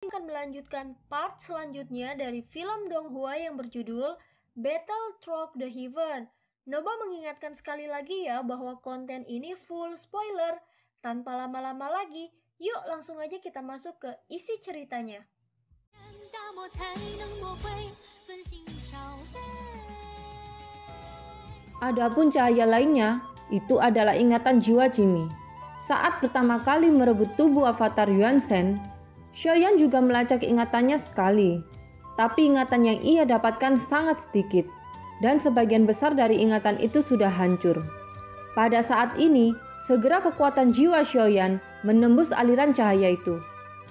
akan melanjutkan part selanjutnya dari film Donghua yang berjudul Battle Through the Heaven. Noba mengingatkan sekali lagi ya bahwa konten ini full spoiler. Tanpa lama-lama lagi, yuk langsung aja kita masuk ke isi ceritanya. Adapun cahaya lainnya, itu adalah ingatan jiwa Jimmy. Saat pertama kali merebut tubuh avatar Yuan Shen, Xiaoyan juga melacak ingatannya sekali. Tapi ingatan yang ia dapatkan sangat sedikit, dan sebagian besar dari ingatan itu sudah hancur. Pada saat ini, segera kekuatan jiwa Xiaoyan menembus aliran cahaya itu,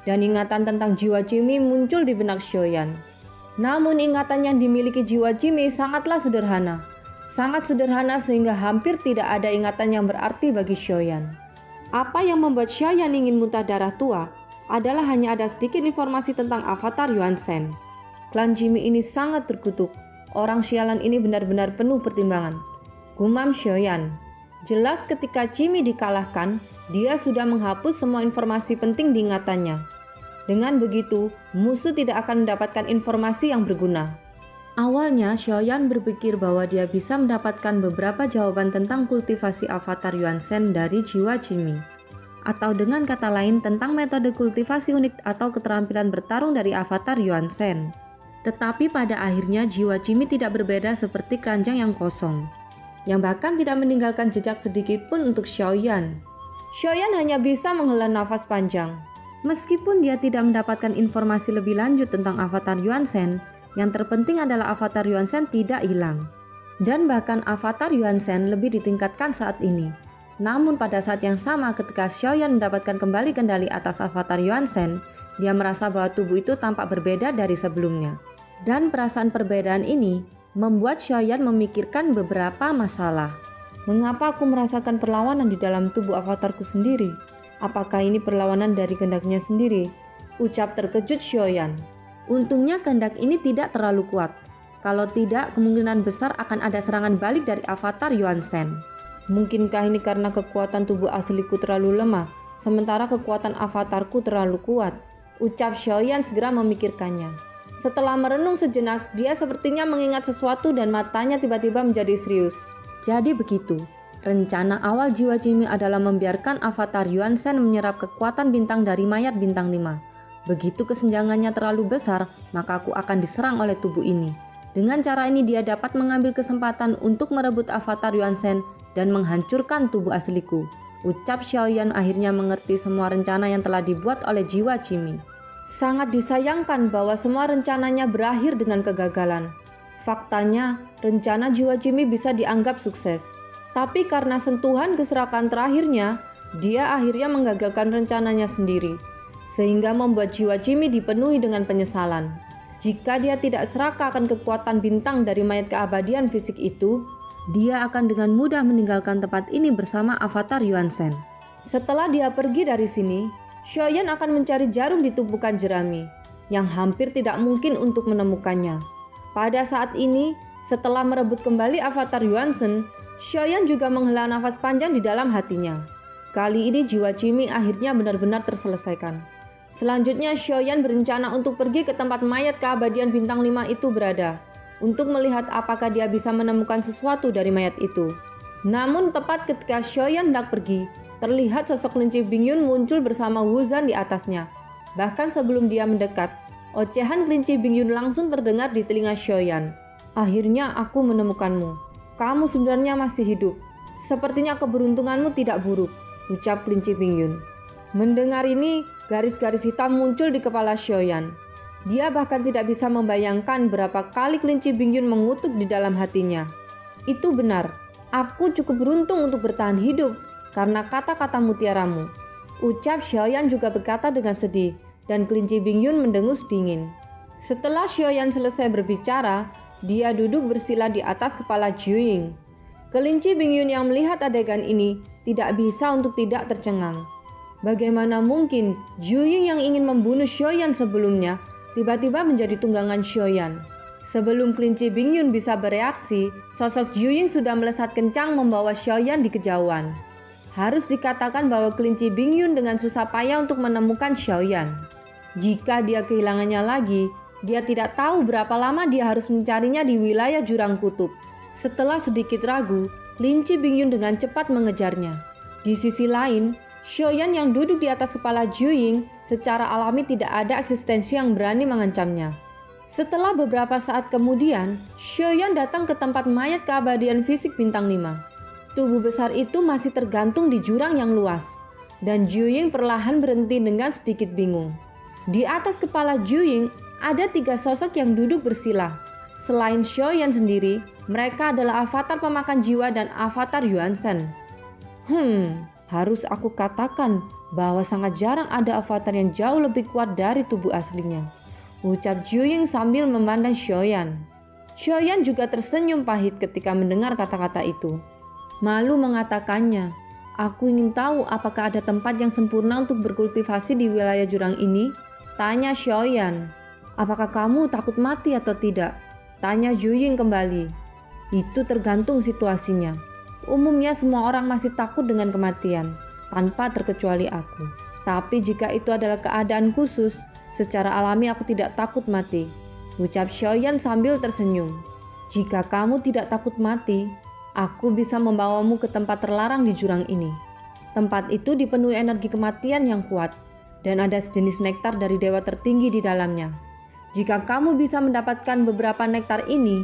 dan ingatan tentang jiwa Jimmy muncul di benak Xiaoyan. Namun ingatan yang dimiliki jiwa Jimmy sangatlah sederhana. Sangat sederhana sehingga hampir tidak ada ingatan yang berarti bagi Xiaoyan. Apa yang membuat Xiaoyan ingin muntah darah tua adalah hanya ada sedikit informasi tentang avatar Yuan Shen. Klan Jimmy ini sangat terkutuk. Orang sialan ini benar-benar penuh pertimbangan. Gumam Xiaoyan. Jelas ketika Jimmy dikalahkan, dia sudah menghapus semua informasi penting di ingatannya. Dengan begitu, musuh tidak akan mendapatkan informasi yang berguna. Awalnya, Xiaoyan berpikir bahwa dia bisa mendapatkan beberapa jawaban tentang kultivasi avatar Yuan Shen dari jiwa Jimmy. Atau dengan kata lain tentang metode kultivasi unik atau keterampilan bertarung dari avatar Yuan Shen. Tetapi pada akhirnya jiwa Jimmy tidak berbeda seperti keranjang yang kosong, yang bahkan tidak meninggalkan jejak sedikit pun untuk Xiaoyan. Xiaoyan hanya bisa menghela nafas panjang. Meskipun dia tidak mendapatkan informasi lebih lanjut tentang avatar Yuan Shen, yang terpenting adalah avatar Yuan Shen tidak hilang. Dan bahkan avatar Yuan Shen lebih ditingkatkan saat ini. Namun pada saat yang sama ketika Xiaoyan mendapatkan kembali kendali atas avatar Yuan Shen, dia merasa bahwa tubuh itu tampak berbeda dari sebelumnya. Dan perasaan perbedaan ini membuat Xiaoyan memikirkan beberapa masalah. Mengapa aku merasakan perlawanan di dalam tubuh avatarku sendiri? Apakah ini perlawanan dari kehendaknya sendiri? Ucap terkejut Xiaoyan. Untungnya kehendak ini tidak terlalu kuat. Kalau tidak, kemungkinan besar akan ada serangan balik dari avatar Yuan Shen. Mungkinkah ini karena kekuatan tubuh asliku terlalu lemah, sementara kekuatan avatarku terlalu kuat? Ucap Xiaoyan segera memikirkannya. Setelah merenung sejenak, dia sepertinya mengingat sesuatu dan matanya tiba-tiba menjadi serius. Jadi begitu, rencana awal jiwa Jimmy adalah membiarkan avatar Yuan Shen menyerap kekuatan bintang dari mayat bintang 5. Begitu kesenjangannya terlalu besar, maka aku akan diserang oleh tubuh ini. Dengan cara ini dia dapat mengambil kesempatan untuk merebut avatar Yuan Shen dan menghancurkan tubuh asliku. Ucap Xiaoyan akhirnya mengerti semua rencana yang telah dibuat oleh jiwa Jimmy. Sangat disayangkan bahwa semua rencananya berakhir dengan kegagalan. Faktanya, rencana jiwa Jimmy bisa dianggap sukses. Tapi karena sentuhan keserakan terakhirnya, dia akhirnya menggagalkan rencananya sendiri. Sehingga membuat jiwa Jimmy dipenuhi dengan penyesalan. Jika dia tidak serakah akan kekuatan bintang dari mayat keabadian fisik itu, dia akan dengan mudah meninggalkan tempat ini bersama avatar Yuan Shen. Setelah dia pergi dari sini, Xiaoyan akan mencari jarum di tumpukan jerami, yang hampir tidak mungkin untuk menemukannya. Pada saat ini, setelah merebut kembali avatar Yuan Shen, Xiaoyan juga menghela nafas panjang di dalam hatinya. Kali ini jiwa Jimmy akhirnya benar-benar terselesaikan. Selanjutnya Xiaoyan berencana untuk pergi ke tempat mayat keabadian bintang 5 itu berada, untuk melihat apakah dia bisa menemukan sesuatu dari mayat itu. Namun tepat ketika Xiaoyan hendak pergi, terlihat sosok kelinci Bingyun muncul bersama Wu Zhan di atasnya. Bahkan sebelum dia mendekat, ocehan kelinci Bingyun langsung terdengar di telinga Xiaoyan. Akhirnya aku menemukanmu. Kamu sebenarnya masih hidup. Sepertinya keberuntunganmu tidak buruk, ucap kelinci Bingyun. Mendengar ini, garis-garis hitam muncul di kepala Xiaoyan. Dia bahkan tidak bisa membayangkan berapa kali kelinci Bingyun mengutuk di dalam hatinya. Itu benar, aku cukup beruntung untuk bertahan hidup karena kata-kata mutiaramu. Ucap Xiaoyan juga berkata dengan sedih, dan kelinci Bingyun mendengus dingin. Setelah Xiaoyan selesai berbicara, dia duduk bersila di atas kepala Jiuying. Kelinci Bingyun yang melihat adegan ini tidak bisa untuk tidak tercengang. Bagaimana mungkin Jiuying yang ingin membunuh Xiaoyan sebelumnya tiba-tiba menjadi tunggangan Xiaoyan? Sebelum kelinci Bingyun bisa bereaksi, sosok Jiuying sudah melesat kencang membawa Xiaoyan di kejauhan. Harus dikatakan bahwa kelinci Bingyun dengan susah payah untuk menemukan Xiaoyan. Jika dia kehilangannya lagi, dia tidak tahu berapa lama dia harus mencarinya di wilayah jurang kutub. Setelah sedikit ragu, Lin Chi Bingyun dengan cepat mengejarnya. Di sisi lain, Xiaoyan yang duduk di atas kepala Zhu Ying secara alami tidak ada eksistensi yang berani mengancamnya. Setelah beberapa saat kemudian, Xiaoyan datang ke tempat mayat keabadian fisik bintang 5. Tubuh besar itu masih tergantung di jurang yang luas, dan Zhu Ying perlahan berhenti dengan sedikit bingung. Di atas kepala Zhu Ying ada 3 sosok yang duduk bersila. Selain Xiaoyan sendiri, mereka adalah avatar pemakan jiwa dan avatar Yuan Shen. Harus aku katakan bahwa sangat jarang ada avatar yang jauh lebih kuat dari tubuh aslinya, ucap Zhu Ying sambil memandang Xiaoyan. Xiaoyan juga tersenyum pahit ketika mendengar kata-kata itu. Malu mengatakannya, "Aku ingin tahu apakah ada tempat yang sempurna untuk berkultivasi di wilayah jurang ini?" Tanya Xiaoyan. "Apakah kamu takut mati atau tidak?" Tanya Zhu Ying kembali. "Itu tergantung situasinya. Umumnya semua orang masih takut dengan kematian, tanpa terkecuali aku. Tapi jika itu adalah keadaan khusus, secara alami aku tidak takut mati," ucap Xiaoyan sambil tersenyum. "Jika kamu tidak takut mati, aku bisa membawamu ke tempat terlarang di jurang ini. Tempat itu dipenuhi energi kematian yang kuat, dan ada sejenis nektar dari dewa tertinggi di dalamnya. Jika kamu bisa mendapatkan beberapa nektar ini,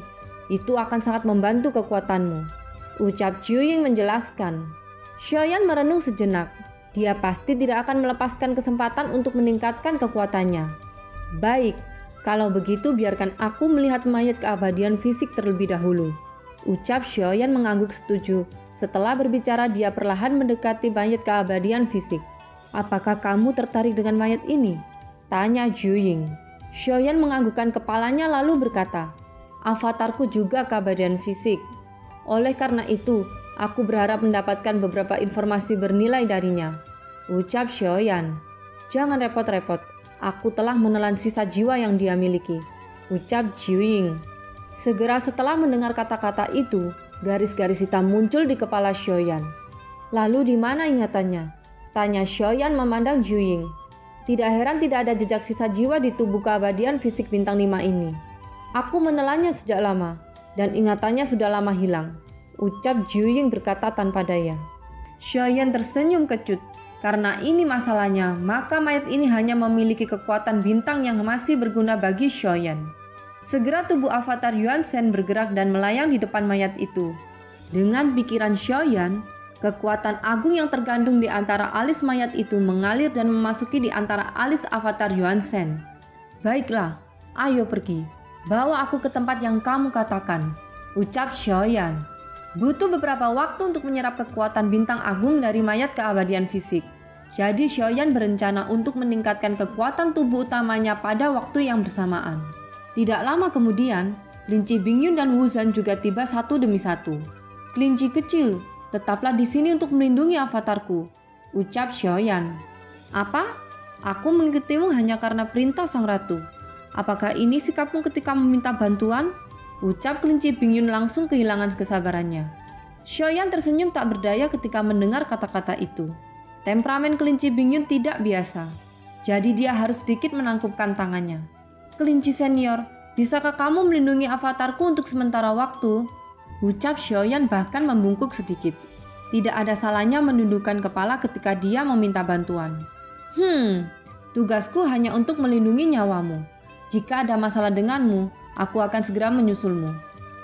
itu akan sangat membantu kekuatanmu," ucap Zhu Ying menjelaskan. Xiaoyan merenung sejenak. Dia pasti tidak akan melepaskan kesempatan untuk meningkatkan kekuatannya. "Baik, kalau begitu biarkan aku melihat mayat keabadian fisik terlebih dahulu," ucap Xiaoyan mengangguk setuju. Setelah berbicara, dia perlahan mendekati mayat keabadian fisik. "Apakah kamu tertarik dengan mayat ini?" tanya Zhu Ying. Xiaoyan menganggukkan kepalanya lalu berkata, "Avatarku juga keabadian fisik. Oleh karena itu, aku berharap mendapatkan beberapa informasi bernilai darinya," ucap Xiaoyan. "Jangan repot-repot, aku telah menelan sisa jiwa yang dia miliki," ucap Zhu Ying. Segera setelah mendengar kata-kata itu, garis-garis hitam muncul di kepala Xiaoyan. "Lalu di mana ingatannya?" tanya Xiaoyan memandang Zhu Ying. "Tidak heran tidak ada jejak sisa jiwa di tubuh keabadian fisik bintang 5 ini. Aku menelannya sejak lama, dan ingatannya sudah lama hilang," ucap Zhu Ying berkata tanpa daya. Xiaoyan tersenyum kecut. Karena ini masalahnya, maka mayat ini hanya memiliki kekuatan bintang yang masih berguna bagi Xiaoyan. Segera tubuh avatar Yuan Shen bergerak dan melayang di depan mayat itu. Dengan pikiran Xiaoyan, kekuatan agung yang tergandung di antara alis mayat itu mengalir dan memasuki di antara alis avatar Yuan Shen. "Baiklah, ayo pergi. Bawa aku ke tempat yang kamu katakan," ucap Xiaoyan. Butuh beberapa waktu untuk menyerap kekuatan bintang agung dari mayat keabadian fisik. Jadi Xiaoyan berencana untuk meningkatkan kekuatan tubuh utamanya pada waktu yang bersamaan. Tidak lama kemudian, Lin Chi Bingyun dan Wu Zhan juga tiba satu demi satu. "Kelinci kecil, tetaplah di sini untuk melindungi avatarku," ucap Xiaoyan. "Apa? Aku mengikutimu hanya karena perintah sang ratu. Apakah ini sikapmu ketika meminta bantuan?" ucap Kelinci Bingyun langsung kehilangan kesabarannya. Xiaoyan tersenyum tak berdaya ketika mendengar kata-kata itu. Temperamen Kelinci Bingyun tidak biasa, jadi dia harus sedikit menangkupkan tangannya. "Kelinci senior, bisakah kamu melindungi avatarku untuk sementara waktu?" ucap Xiaoyan bahkan membungkuk sedikit. Tidak ada salahnya menundukkan kepala ketika dia meminta bantuan. Tugasku hanya untuk melindungi nyawamu. Jika ada masalah denganmu, aku akan segera menyusulmu.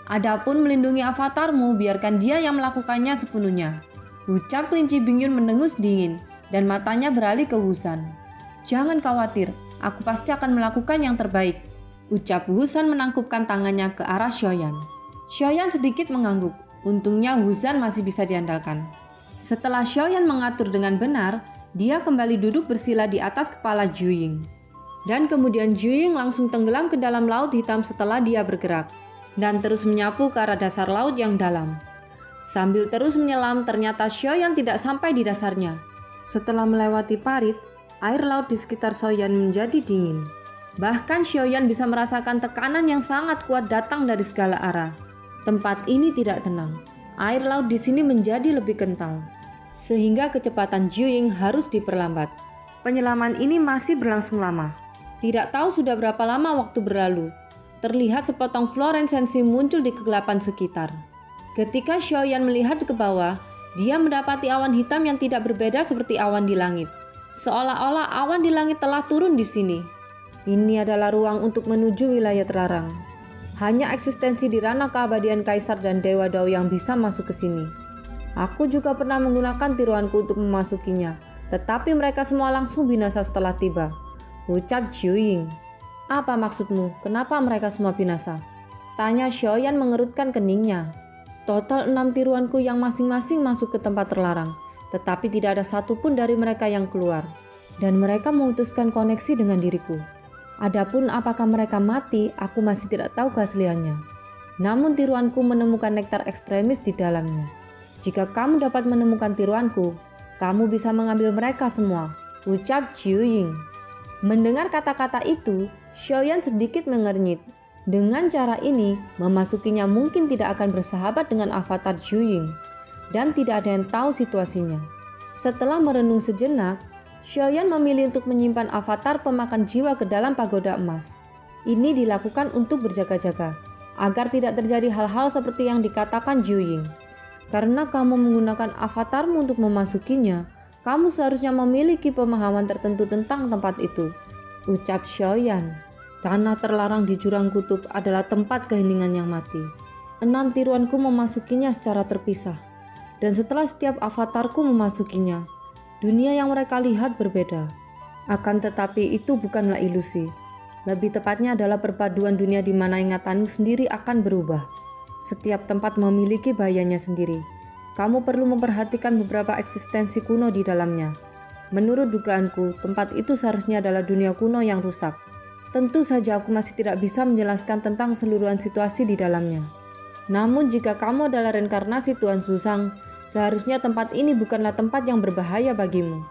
Adapun melindungi avatarmu, biarkan dia yang melakukannya sepenuhnya," ucap Kelinci Bingyun mendengus dingin, dan matanya beralih ke Wu Zhan. "Jangan khawatir, aku pasti akan melakukan yang terbaik," ucap Wu Zhan menangkupkan tangannya ke arah Xiaoyan. Xiaoyan sedikit mengangguk, untungnya Wu Zhan masih bisa diandalkan. Setelah Xiaoyan mengatur dengan benar, dia kembali duduk bersila di atas kepala Zhu Ying. Dan kemudian Zhu Ying langsung tenggelam ke dalam laut hitam setelah dia bergerak, dan terus menyapu ke arah dasar laut yang dalam. Sambil terus menyelam, ternyata Xiaoyan tidak sampai di dasarnya. Setelah melewati parit, air laut di sekitar Xiaoyan menjadi dingin. Bahkan Xiaoyan bisa merasakan tekanan yang sangat kuat datang dari segala arah. Tempat ini tidak tenang. Air laut di sini menjadi lebih kental, sehingga kecepatan Zhu Ying harus diperlambat. Penyelaman ini masih berlangsung lama. Tidak tahu sudah berapa lama waktu berlalu. Terlihat sepotong fluoresensi muncul di kegelapan sekitar. Ketika Xiaoyan melihat ke bawah, dia mendapati awan hitam yang tidak berbeda seperti awan di langit. Seolah-olah awan di langit telah turun di sini. Ini adalah ruang untuk menuju wilayah terlarang. Hanya eksistensi di ranah keabadian kaisar dan dewa Dao yang bisa masuk ke sini. Aku juga pernah menggunakan tiruanku untuk memasukinya, tetapi mereka semua langsung binasa setelah tiba. Ucap Jiuying. Apa maksudmu? Kenapa mereka semua binasa? Tanya Xiaoyan mengerutkan keningnya. Total 6 tiruanku yang masing-masing masuk ke tempat terlarang, tetapi tidak ada satupun dari mereka yang keluar. Dan mereka memutuskan koneksi dengan diriku. Adapun apakah mereka mati, aku masih tidak tahu keasliannya. Namun tiruanku menemukan nektar ekstremis di dalamnya. Jika kamu dapat menemukan tiruanku, kamu bisa mengambil mereka semua. Ucap Jiuying. Mendengar kata-kata itu, Xiaoyan sedikit mengernyit. Dengan cara ini, memasukinya mungkin tidak akan bersahabat dengan avatar Jiuying. Dan tidak ada yang tahu situasinya. Setelah merenung sejenak, Xiaoyan memilih untuk menyimpan avatar pemakan jiwa ke dalam pagoda emas. Ini dilakukan untuk berjaga-jaga, agar tidak terjadi hal-hal seperti yang dikatakan Jiuying. Karena kamu menggunakan avatarmu untuk memasukinya, kamu seharusnya memiliki pemahaman tertentu tentang tempat itu. Ucap Xiaoyan. Tanah terlarang di jurang kutub adalah tempat keheningan yang mati. 6 tiruanku memasukinya secara terpisah. Dan setelah setiap avatarku memasukinya, dunia yang mereka lihat berbeda. Akan tetapi itu bukanlah ilusi. Lebih tepatnya adalah perpaduan dunia di mana ingatanmu sendiri akan berubah. Setiap tempat memiliki bahayanya sendiri. Kamu perlu memperhatikan beberapa eksistensi kuno di dalamnya. Menurut dugaanku, tempat itu seharusnya adalah dunia kuno yang rusak. Tentu saja aku masih tidak bisa menjelaskan tentang keseluruhan situasi di dalamnya. Namun jika kamu adalah reinkarnasi Tuan Susang, seharusnya tempat ini bukanlah tempat yang berbahaya bagimu.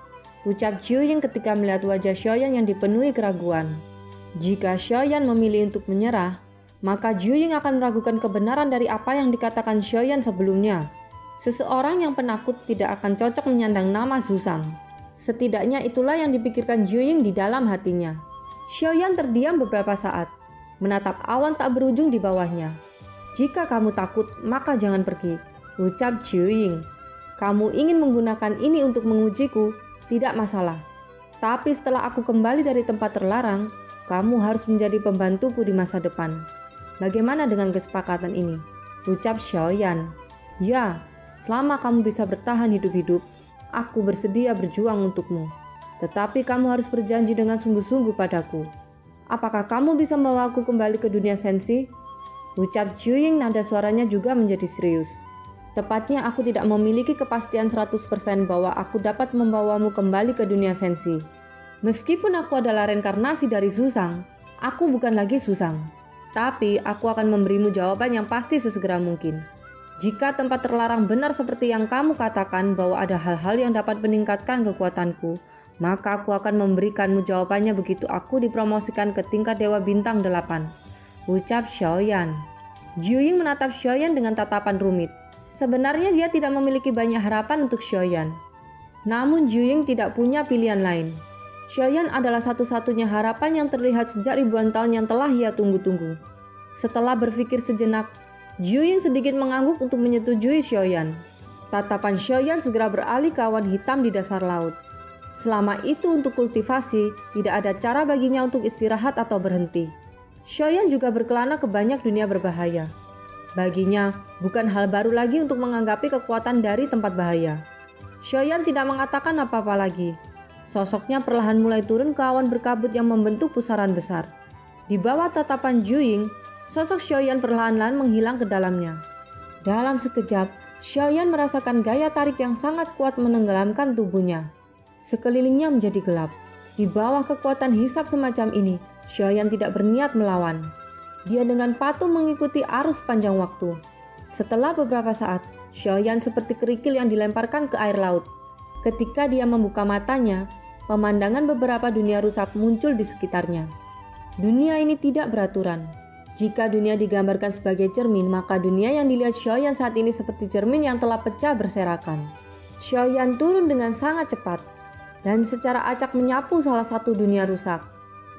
Ucap Jiuying ketika melihat wajah Xiaoyan yang dipenuhi keraguan. Jika Xiaoyan memilih untuk menyerah, maka Jiuying akan meragukan kebenaran dari apa yang dikatakan Xiaoyan sebelumnya. Seseorang yang penakut tidak akan cocok menyandang nama Susang. Setidaknya itulah yang dipikirkan Jiuying di dalam hatinya. Xiaoyan terdiam beberapa saat, menatap awan tak berujung di bawahnya. Jika kamu takut, maka jangan pergi. Ucap Jiuying. Kamu ingin menggunakan ini untuk mengujiku? Tidak masalah. Tapi setelah aku kembali dari tempat terlarang, kamu harus menjadi pembantuku di masa depan. Bagaimana dengan kesepakatan ini? Ucap Xiaoyan. Ya, selama kamu bisa bertahan hidup-hidup, aku bersedia berjuang untukmu. Tetapi kamu harus berjanji dengan sungguh-sungguh padaku. Apakah kamu bisa membawaku kembali ke dunia sensi? Ucap Jiuying, nada suaranya juga menjadi serius. Tepatnya aku tidak memiliki kepastian 100% bahwa aku dapat membawamu kembali ke dunia sensi. Meskipun aku adalah reinkarnasi dari Susang, aku bukan lagi Susang. Tapi aku akan memberimu jawaban yang pasti sesegera mungkin. Jika tempat terlarang benar seperti yang kamu katakan bahwa ada hal-hal yang dapat meningkatkan kekuatanku, maka aku akan memberikanmu jawabannya begitu aku dipromosikan ke tingkat Dewa Bintang 8. Ucap Xiaoyan. Jiuying menatap Xiaoyan dengan tatapan rumit. Sebenarnya dia tidak memiliki banyak harapan untuk Xiaoyan. Namun Jiuying tidak punya pilihan lain. Xiaoyan adalah satu-satunya harapan yang terlihat sejak ribuan tahun yang telah ia tunggu-tunggu. Setelah berpikir sejenak, Jiuying sedikit mengangguk untuk menyetujui Xiaoyan. Tatapan Xiaoyan segera beralih ke awan hitam di dasar laut. Selama itu untuk kultivasi, tidak ada cara baginya untuk istirahat atau berhenti. Xiaoyan juga berkelana ke banyak dunia berbahaya. Baginya, bukan hal baru lagi untuk menganggapi kekuatan dari tempat bahaya. Xiaoyan tidak mengatakan apa-apa lagi. Sosoknya perlahan mulai turun ke awan berkabut yang membentuk pusaran besar. Di bawah tatapan Jiuying, sosok Xiaoyan perlahan-lahan menghilang ke dalamnya. Dalam sekejap, Xiaoyan merasakan gaya tarik yang sangat kuat menenggelamkan tubuhnya. Sekelilingnya menjadi gelap. Di bawah kekuatan hisap semacam ini, Xiaoyan tidak berniat melawan. Dia dengan patuh mengikuti arus panjang waktu. Setelah beberapa saat, Xiaoyan seperti kerikil yang dilemparkan ke air laut. Ketika dia membuka matanya, pemandangan beberapa dunia rusak muncul di sekitarnya. Dunia ini tidak beraturan. Jika dunia digambarkan sebagai cermin, maka dunia yang dilihat Xiaoyan saat ini seperti cermin yang telah pecah berserakan. Xiaoyan turun dengan sangat cepat dan secara acak menyapu salah satu dunia rusak.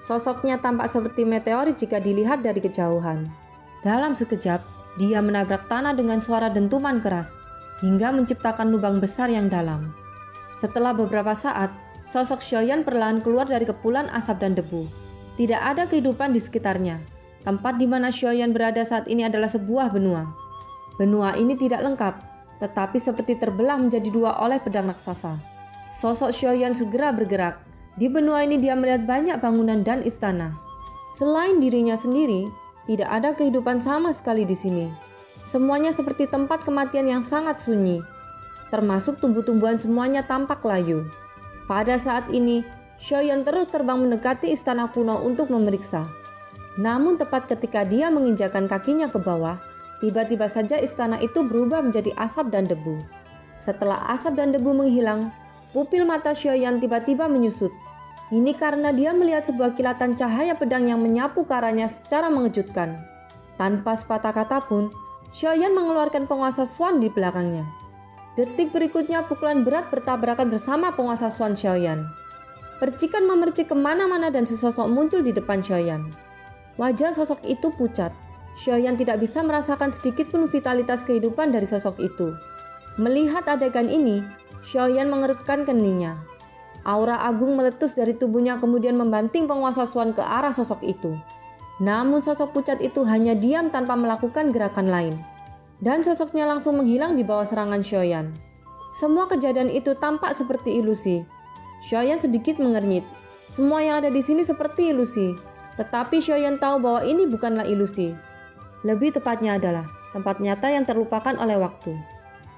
Sosoknya tampak seperti meteorit jika dilihat dari kejauhan. Dalam sekejap, dia menabrak tanah dengan suara dentuman keras, hingga menciptakan lubang besar yang dalam. Setelah beberapa saat, sosok Xiaoyan perlahan keluar dari kepulan asap dan debu. Tidak ada kehidupan di sekitarnya. Tempat di mana Xiaoyan berada saat ini adalah sebuah benua. Benua ini tidak lengkap, tetapi seperti terbelah menjadi dua oleh pedang raksasa. Sosok Xiaoyan segera bergerak. Di benua ini dia melihat banyak bangunan dan istana. Selain dirinya sendiri, tidak ada kehidupan sama sekali di sini. Semuanya seperti tempat kematian yang sangat sunyi. Termasuk tumbuh-tumbuhan semuanya tampak layu. Pada saat ini, Xiaoyan terus terbang mendekati istana kuno untuk memeriksa. Namun tepat ketika dia menginjakkan kakinya ke bawah, tiba-tiba saja istana itu berubah menjadi asap dan debu. Setelah asap dan debu menghilang, pupil mata Xiaoyan tiba-tiba menyusut. Ini karena dia melihat sebuah kilatan cahaya pedang yang menyapu ke arahnya secara mengejutkan. Tanpa sepatah kata pun, Xiaoyan mengeluarkan penguasa Swan di belakangnya. Detik berikutnya pukulan berat bertabrakan bersama penguasa Swan Xiaoyan. Percikan memercik kemana-mana dan sesosok muncul di depan Xiaoyan. Wajah sosok itu pucat. Xiaoyan tidak bisa merasakan sedikit pun vitalitas kehidupan dari sosok itu. Melihat adegan ini, Xiaoyan mengerutkan keningnya. Aura agung meletus dari tubuhnya kemudian membanting penguasa Swan ke arah sosok itu. Namun sosok pucat itu hanya diam tanpa melakukan gerakan lain. Dan sosoknya langsung menghilang di bawah serangan Xiaoyan. Semua kejadian itu tampak seperti ilusi. Xiaoyan sedikit mengernyit. Semua yang ada di sini seperti ilusi. Tetapi Xiaoyan tahu bahwa ini bukanlah ilusi. Lebih tepatnya adalah tempat nyata yang terlupakan oleh waktu.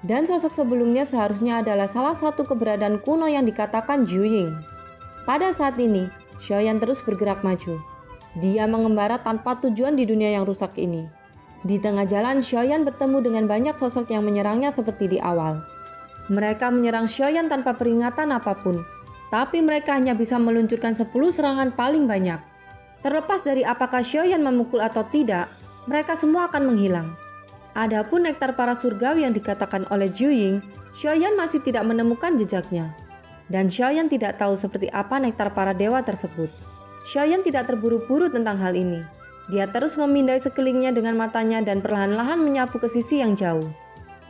Dan sosok sebelumnya seharusnya adalah salah satu keberadaan kuno yang dikatakan Zhu-Ying. Pada saat ini, Xiaoyan terus bergerak maju. Dia mengembara tanpa tujuan di dunia yang rusak ini. Di tengah jalan, Xiaoyan bertemu dengan banyak sosok yang menyerangnya seperti di awal. Mereka menyerang Xiaoyan tanpa peringatan apapun, tapi mereka hanya bisa meluncurkan 10 serangan paling banyak. Terlepas dari apakah Xiaoyan memukul atau tidak, mereka semua akan menghilang. Adapun nektar para surgawi yang dikatakan oleh Zhu-Ying, Xiaoyan masih tidak menemukan jejaknya. Dan Xiaoyan tidak tahu seperti apa nektar para dewa tersebut. Xiaoyan tidak terburu-buru tentang hal ini. Dia terus memindai sekelilingnya dengan matanya dan perlahan-lahan menyapu ke sisi yang jauh.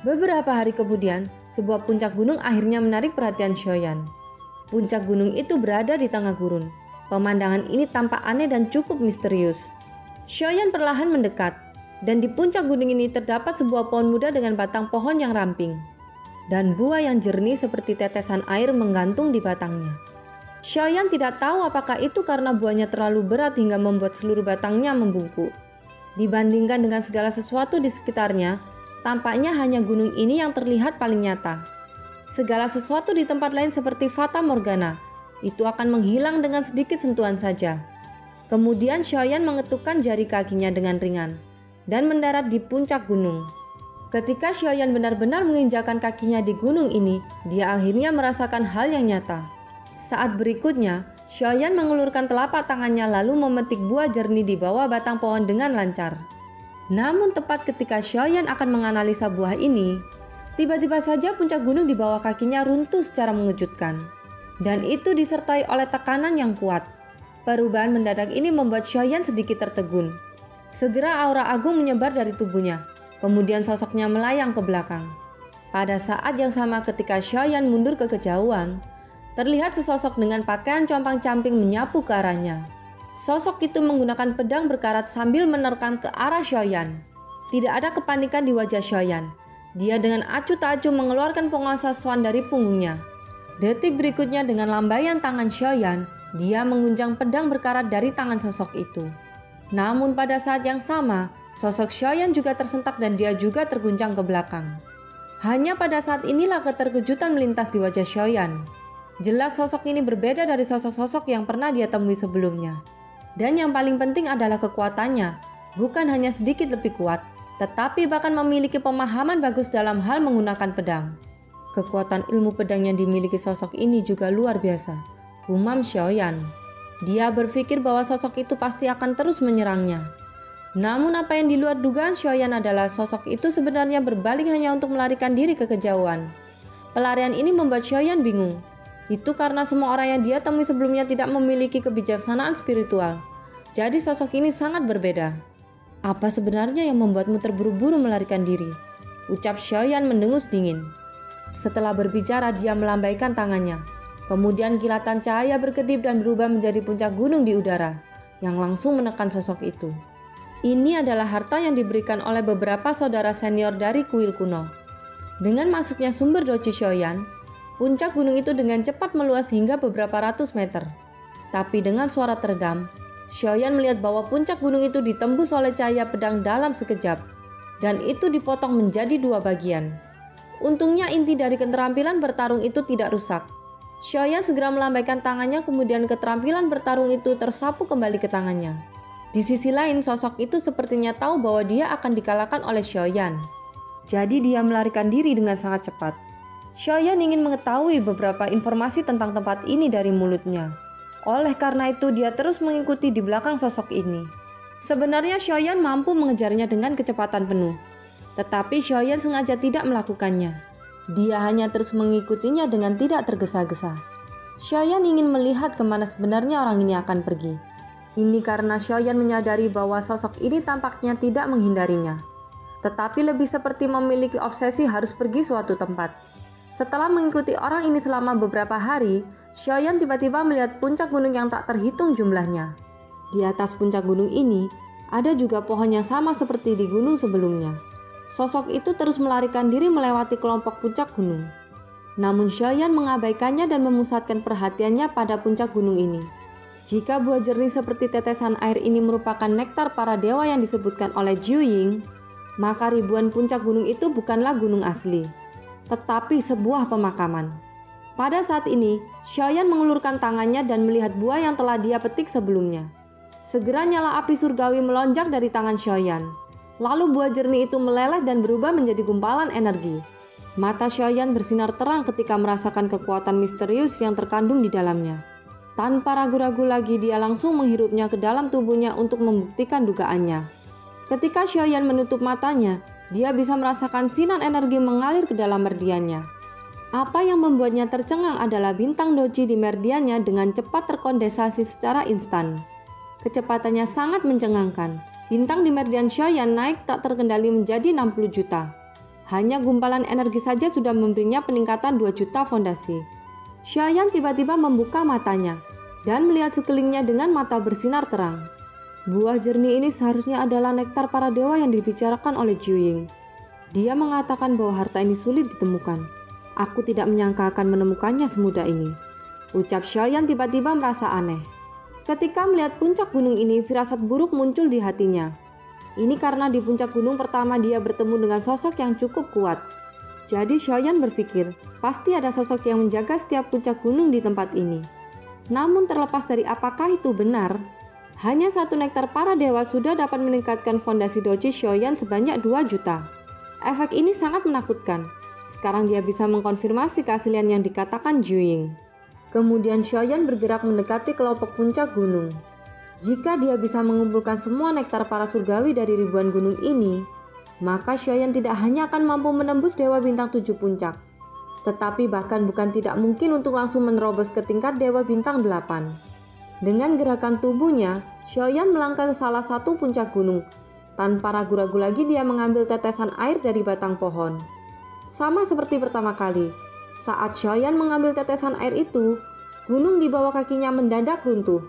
Beberapa hari kemudian, sebuah puncak gunung akhirnya menarik perhatian Xiaoyan. Puncak gunung itu berada di tengah gurun. Pemandangan ini tampak aneh dan cukup misterius. Xiaoyan perlahan mendekat, dan di puncak gunung ini terdapat sebuah pohon muda dengan batang pohon yang ramping. Dan buah yang jernih seperti tetesan air menggantung di batangnya. Xiaoyan tidak tahu apakah itu karena buahnya terlalu berat hingga membuat seluruh batangnya membungkuk. Dibandingkan dengan segala sesuatu di sekitarnya, tampaknya hanya gunung ini yang terlihat paling nyata. Segala sesuatu di tempat lain seperti fata morgana, itu akan menghilang dengan sedikit sentuhan saja. Kemudian Xiaoyan mengetukkan jari kakinya dengan ringan dan mendarat di puncak gunung. Ketika Xiaoyan benar-benar menginjakkan kakinya di gunung ini, dia akhirnya merasakan hal yang nyata. Saat berikutnya, Xiaoyan mengulurkan telapak tangannya lalu memetik buah jernih di bawah batang pohon dengan lancar. Namun tepat ketika Xiaoyan akan menganalisa buah ini, tiba-tiba saja puncak gunung di bawah kakinya runtuh secara mengejutkan. Dan itu disertai oleh tekanan yang kuat. Perubahan mendadak ini membuat Xiaoyan sedikit tertegun. Segera aura agung menyebar dari tubuhnya, kemudian sosoknya melayang ke belakang. Pada saat yang sama ketika Xiaoyan mundur ke kejauhan, terlihat sesosok dengan pakaian compang-camping menyapu ke arahnya. Sosok itu menggunakan pedang berkarat sambil menerkam ke arah Xiaoyan. Tidak ada kepanikan di wajah Xiaoyan. Dia dengan acuh tak acuh mengeluarkan penguasa Swan dari punggungnya. Detik berikutnya dengan lambaian tangan Xiaoyan, dia mengguncang pedang berkarat dari tangan sosok itu. Namun pada saat yang sama, sosok Xiaoyan juga tersentak dan dia juga terguncang ke belakang. Hanya pada saat inilah keterkejutan melintas di wajah Xiaoyan. Jelas sosok ini berbeda dari sosok-sosok yang pernah dia temui sebelumnya. Dan yang paling penting adalah kekuatannya, bukan hanya sedikit lebih kuat, tetapi bahkan memiliki pemahaman bagus dalam hal menggunakan pedang. Kekuatan ilmu pedang yang dimiliki sosok ini juga luar biasa, gumam Xiaoyan. Dia berpikir bahwa sosok itu pasti akan terus menyerangnya. Namun apa yang di luar dugaan Xiaoyan adalah sosok itu sebenarnya berbalik hanya untuk melarikan diri ke kejauhan. Pelarian ini membuat Xiaoyan bingung. Itu karena semua orang yang dia temui sebelumnya tidak memiliki kebijaksanaan spiritual. Jadi sosok ini sangat berbeda. Apa sebenarnya yang membuatmu terburu-buru melarikan diri? Ucap Xiaoyan mendengus dingin. Setelah berbicara, dia melambaikan tangannya. Kemudian kilatan cahaya berkedip dan berubah menjadi puncak gunung di udara yang langsung menekan sosok itu. Ini adalah harta yang diberikan oleh beberapa saudara senior dari kuil kuno. Dengan masuknya sumber Doji Xiaoyan, puncak gunung itu dengan cepat meluas hingga beberapa ratus meter. Tapi dengan suara teredam, Xiaoyan melihat bahwa puncak gunung itu ditembus oleh cahaya pedang dalam sekejap, dan itu dipotong menjadi dua bagian. Untungnya inti dari keterampilan bertarung itu tidak rusak. Xiaoyan segera melambaikan tangannya, kemudian keterampilan bertarung itu tersapu kembali ke tangannya. Di sisi lain, sosok itu sepertinya tahu bahwa dia akan dikalahkan oleh Xiaoyan. Jadi dia melarikan diri dengan sangat cepat. Xiaoyan ingin mengetahui beberapa informasi tentang tempat ini dari mulutnya. Oleh karena itu, dia terus mengikuti di belakang sosok ini. Sebenarnya Xiaoyan mampu mengejarnya dengan kecepatan penuh. Tetapi Xiaoyan sengaja tidak melakukannya. Dia hanya terus mengikutinya dengan tidak tergesa-gesa. Xiaoyan ingin melihat kemana sebenarnya orang ini akan pergi. Ini karena Xiaoyan menyadari bahwa sosok ini tampaknya tidak menghindarinya, tetapi lebih seperti memiliki obsesi harus pergi suatu tempat. Setelah mengikuti orang ini selama beberapa hari, Xiaoyan tiba-tiba melihat puncak gunung yang tak terhitung jumlahnya. Di atas puncak gunung ini, ada juga pohon yang sama seperti di gunung sebelumnya. Sosok itu terus melarikan diri melewati kelompok puncak gunung. Namun Xiaoyan mengabaikannya dan memusatkan perhatiannya pada puncak gunung ini. Jika buah jernih seperti tetesan air ini merupakan nektar para dewa yang disebutkan oleh Zhu Ying, maka ribuan puncak gunung itu bukanlah gunung asli, tetapi sebuah pemakaman. Pada saat ini, Xiaoyan mengulurkan tangannya dan melihat buah yang telah dia petik sebelumnya. Segera nyala api surgawi melonjak dari tangan Xiaoyan. Lalu buah jernih itu meleleh dan berubah menjadi gumpalan energi. Mata Xiaoyan bersinar terang ketika merasakan kekuatan misterius yang terkandung di dalamnya. Tanpa ragu-ragu lagi, dia langsung menghirupnya ke dalam tubuhnya untuk membuktikan dugaannya. Ketika Xiaoyan menutup matanya, dia bisa merasakan sinar energi mengalir ke dalam merdiannya. Apa yang membuatnya tercengang adalah bintang doji di merdiannya dengan cepat terkondensasi secara instan. Kecepatannya sangat mencengangkan. Bintang di merdian Xiaoyan naik tak terkendali menjadi 60 juta. Hanya gumpalan energi saja sudah memberinya peningkatan 2 juta fondasi. Xiaoyan tiba-tiba membuka matanya dan melihat sekelilingnya dengan mata bersinar terang. Buah jernih ini seharusnya adalah nektar para dewa yang dibicarakan oleh Zhu Ying. Dia mengatakan bahwa harta ini sulit ditemukan. Aku tidak menyangka akan menemukannya semudah ini. Ucap Xiaoyan tiba-tiba merasa aneh. Ketika melihat puncak gunung ini, firasat buruk muncul di hatinya. Ini karena di puncak gunung pertama dia bertemu dengan sosok yang cukup kuat. Jadi Xiaoyan berpikir, pasti ada sosok yang menjaga setiap puncak gunung di tempat ini. Namun terlepas dari apakah itu benar, hanya satu nektar para dewa sudah dapat meningkatkan fondasi doji Xiaoyan sebanyak 2 juta. Efek ini sangat menakutkan. Sekarang dia bisa mengkonfirmasi keaslian yang dikatakan Zhu Ying. Kemudian Xiaoyan bergerak mendekati kelompok puncak gunung. Jika dia bisa mengumpulkan semua nektar para surgawi dari ribuan gunung ini, maka Xiaoyan tidak hanya akan mampu menembus Dewa Bintang 7 puncak, tetapi bahkan bukan tidak mungkin untuk langsung menerobos ke tingkat Dewa Bintang 8. Dengan gerakan tubuhnya, Xiaoyan melangkah ke salah satu puncak gunung. Tanpa ragu-ragu lagi dia mengambil tetesan air dari batang pohon. Sama seperti pertama kali, saat Xiaoyan mengambil tetesan air itu, gunung di bawah kakinya mendadak runtuh,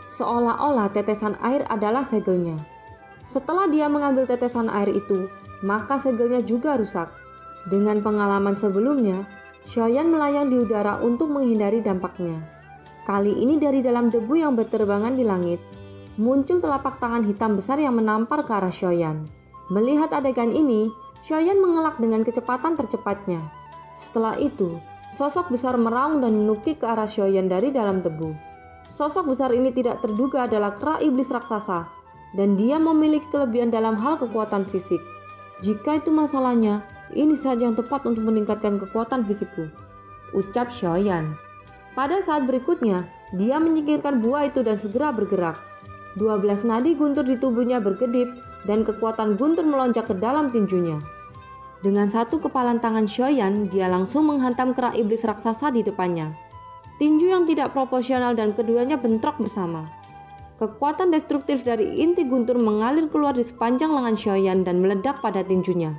seolah-olah tetesan air adalah segelnya. Setelah dia mengambil tetesan air itu, maka segelnya juga rusak. Dengan pengalaman sebelumnya, Xiaoyan melayang di udara untuk menghindari dampaknya. Kali ini dari dalam debu yang berterbangan di langit, muncul telapak tangan hitam besar yang menampar ke arah Xiaoyan. Melihat adegan ini, Xiaoyan mengelak dengan kecepatan tercepatnya. Setelah itu, sosok besar meraung dan menukik ke arah Xiaoyan dari dalam tebu. Sosok besar ini tidak terduga adalah kera iblis raksasa, dan dia memiliki kelebihan dalam hal kekuatan fisik. Jika itu masalahnya, ini saja yang tepat untuk meningkatkan kekuatan fisikku, ucap Xiaoyan. Pada saat berikutnya, dia menyingkirkan buah itu dan segera bergerak. 12 nadi guntur di tubuhnya berkedip, dan kekuatan guntur melonjak ke dalam tinjunya. Dengan satu kepalan tangan Xiaoyan, dia langsung menghantam kera iblis raksasa di depannya. tinju yang tidak proporsional dan keduanya bentrok bersama. Kekuatan destruktif dari inti guntur mengalir keluar di sepanjang lengan Xiaoyan dan meledak pada tinjunya.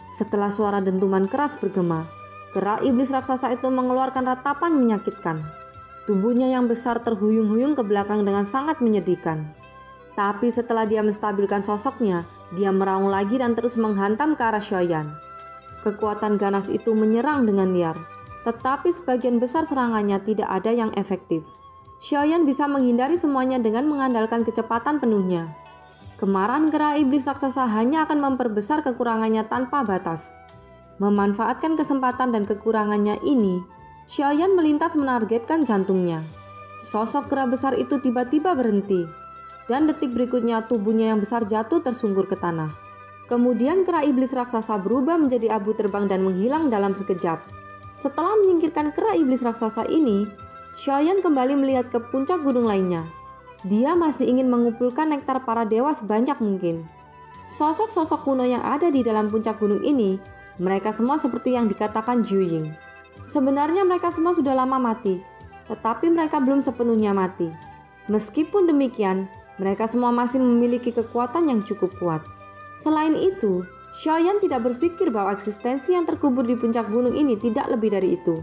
Setelah suara dentuman keras bergema, kera iblis raksasa itu mengeluarkan ratapan menyakitkan. Tubuhnya yang besar terhuyung-huyung ke belakang dengan sangat menyedihkan. Tapi setelah dia menstabilkan sosoknya, dia meraung lagi dan terus menghantam ke arah Xiaoyan. Kekuatan ganas itu menyerang dengan liar, tetapi sebagian besar serangannya tidak ada yang efektif. Xiaoyan bisa menghindari semuanya dengan mengandalkan kecepatan penuhnya. Kemarahan kera iblis raksasa hanya akan memperbesar kekurangannya tanpa batas. Memanfaatkan kesempatan dan kekurangannya ini, Xiaoyan melintas menargetkan jantungnya. Sosok kera besar itu tiba-tiba berhenti, dan detik berikutnya tubuhnya yang besar jatuh tersungkur ke tanah. Kemudian kera iblis raksasa berubah menjadi abu terbang dan menghilang dalam sekejap. Setelah menyingkirkan kera iblis raksasa ini, Xiaoyan kembali melihat ke puncak gunung lainnya. Dia masih ingin mengumpulkan nektar para dewa sebanyak mungkin. Sosok-sosok kuno yang ada di dalam puncak gunung ini, mereka semua seperti yang dikatakan Zhu Ying. Sebenarnya mereka semua sudah lama mati, tetapi mereka belum sepenuhnya mati. Meskipun demikian, mereka semua masih memiliki kekuatan yang cukup kuat. Selain itu, Xiaoyan tidak berpikir bahwa eksistensi yang terkubur di puncak gunung ini tidak lebih dari itu.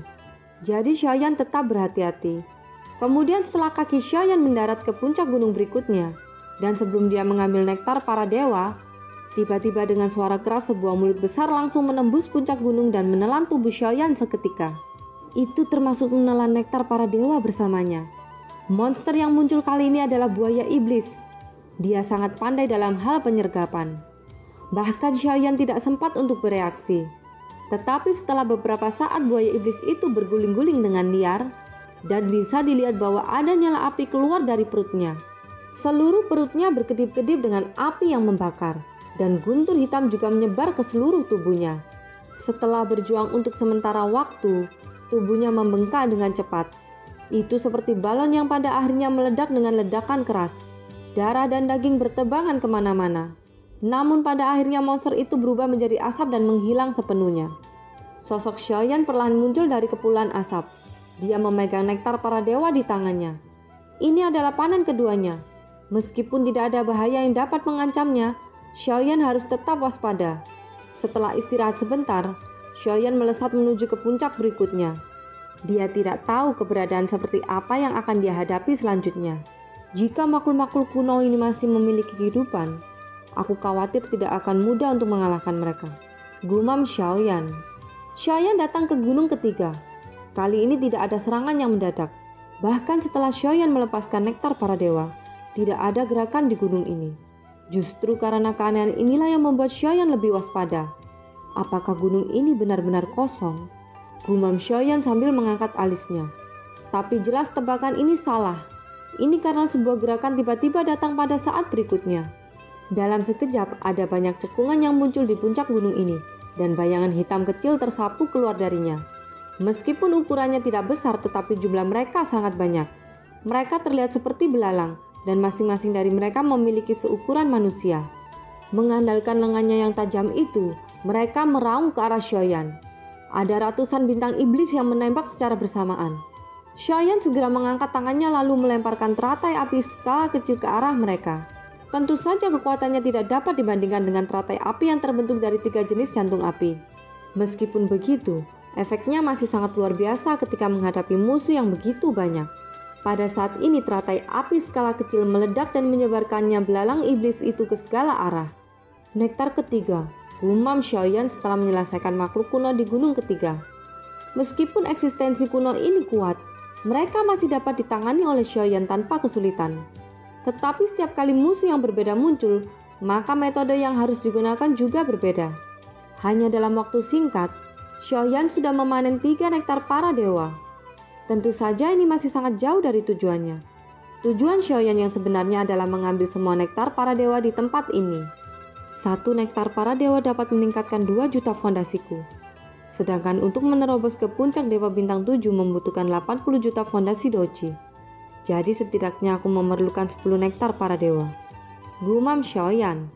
Jadi Xiaoyan tetap berhati-hati. Kemudian setelah kaki Xiaoyan mendarat ke puncak gunung berikutnya, dan sebelum dia mengambil nektar para dewa, tiba-tiba dengan suara keras sebuah mulut besar langsung menembus puncak gunung dan menelan tubuh Xiaoyan seketika. Itu termasuk menelan nektar para dewa bersamanya. Monster yang muncul kali ini adalah buaya iblis. Dia sangat pandai dalam hal penyergapan. Bahkan Xiaoyan tidak sempat untuk bereaksi. Tetapi setelah beberapa saat buaya iblis itu berguling-guling dengan liar, dan bisa dilihat bahwa ada nyala api keluar dari perutnya. Seluruh perutnya berkedip-kedip dengan api yang membakar, dan guntur hitam juga menyebar ke seluruh tubuhnya. Setelah berjuang untuk sementara waktu, tubuhnya membengkak dengan cepat. Itu seperti balon yang pada akhirnya meledak dengan ledakan keras. Darah dan daging bertebangan kemana-mana. Namun pada akhirnya monster itu berubah menjadi asap dan menghilang sepenuhnya. Sosok Xiaoyan perlahan muncul dari kepulan asap. Dia memegang nektar para dewa di tangannya. Ini adalah panen keduanya. Meskipun tidak ada bahaya yang dapat mengancamnya, Xiaoyan harus tetap waspada. Setelah istirahat sebentar, Xiaoyan melesat menuju ke puncak berikutnya. Dia tidak tahu keberadaan seperti apa yang akan dia hadapi selanjutnya. Jika makhluk-makhluk kuno ini masih memiliki kehidupan, aku khawatir tidak akan mudah untuk mengalahkan mereka. Gumam Xiaoyan. Xiaoyan datang ke gunung ketiga. Kali ini tidak ada serangan yang mendadak. Bahkan setelah Xiaoyan melepaskan nektar para dewa, tidak ada gerakan di gunung ini. Justru karena keanehan inilah yang membuat Xiaoyan lebih waspada. Apakah gunung ini benar-benar kosong? Gumam Xiaoyan sambil mengangkat alisnya. Tapi jelas tebakan ini salah. Ini karena sebuah gerakan tiba-tiba datang pada saat berikutnya. Dalam sekejap ada banyak cekungan yang muncul di puncak gunung ini, dan bayangan hitam kecil tersapu keluar darinya. Meskipun ukurannya tidak besar, tetapi jumlah mereka sangat banyak. Mereka terlihat seperti belalang, dan masing-masing dari mereka memiliki seukuran manusia. Mengandalkan lengannya yang tajam itu, mereka meraung ke arah Xiaoyan. Ada ratusan bintang iblis yang menembak secara bersamaan. Xiaoyan segera mengangkat tangannya lalu melemparkan teratai api skala kecil ke arah mereka. Tentu saja kekuatannya tidak dapat dibandingkan dengan teratai api yang terbentuk dari 3 jenis jantung api. Meskipun begitu, efeknya masih sangat luar biasa ketika menghadapi musuh yang begitu banyak. Pada saat ini teratai api skala kecil meledak dan menyebarkannya belalang iblis itu ke segala arah. Nektar ketiga, gumam Xiaoyan setelah menyelesaikan makhluk kuno di gunung ketiga. Meskipun eksistensi kuno ini kuat, mereka masih dapat ditangani oleh Xiaoyan tanpa kesulitan. Tetapi setiap kali musuh yang berbeda muncul, maka metode yang harus digunakan juga berbeda. Hanya dalam waktu singkat, Xiaoyan sudah memanen 3 nektar para dewa. Tentu saja ini masih sangat jauh dari tujuannya. Tujuan Xiaoyan yang sebenarnya adalah mengambil semua nektar para dewa di tempat ini. 1 nektar para dewa dapat meningkatkan 2 juta fondasiku. Sedangkan untuk menerobos ke puncak dewa bintang 7 membutuhkan 80 juta fondasi doji. Jadi setidaknya aku memerlukan 10 nektar para dewa. Gumam Xiaoyan.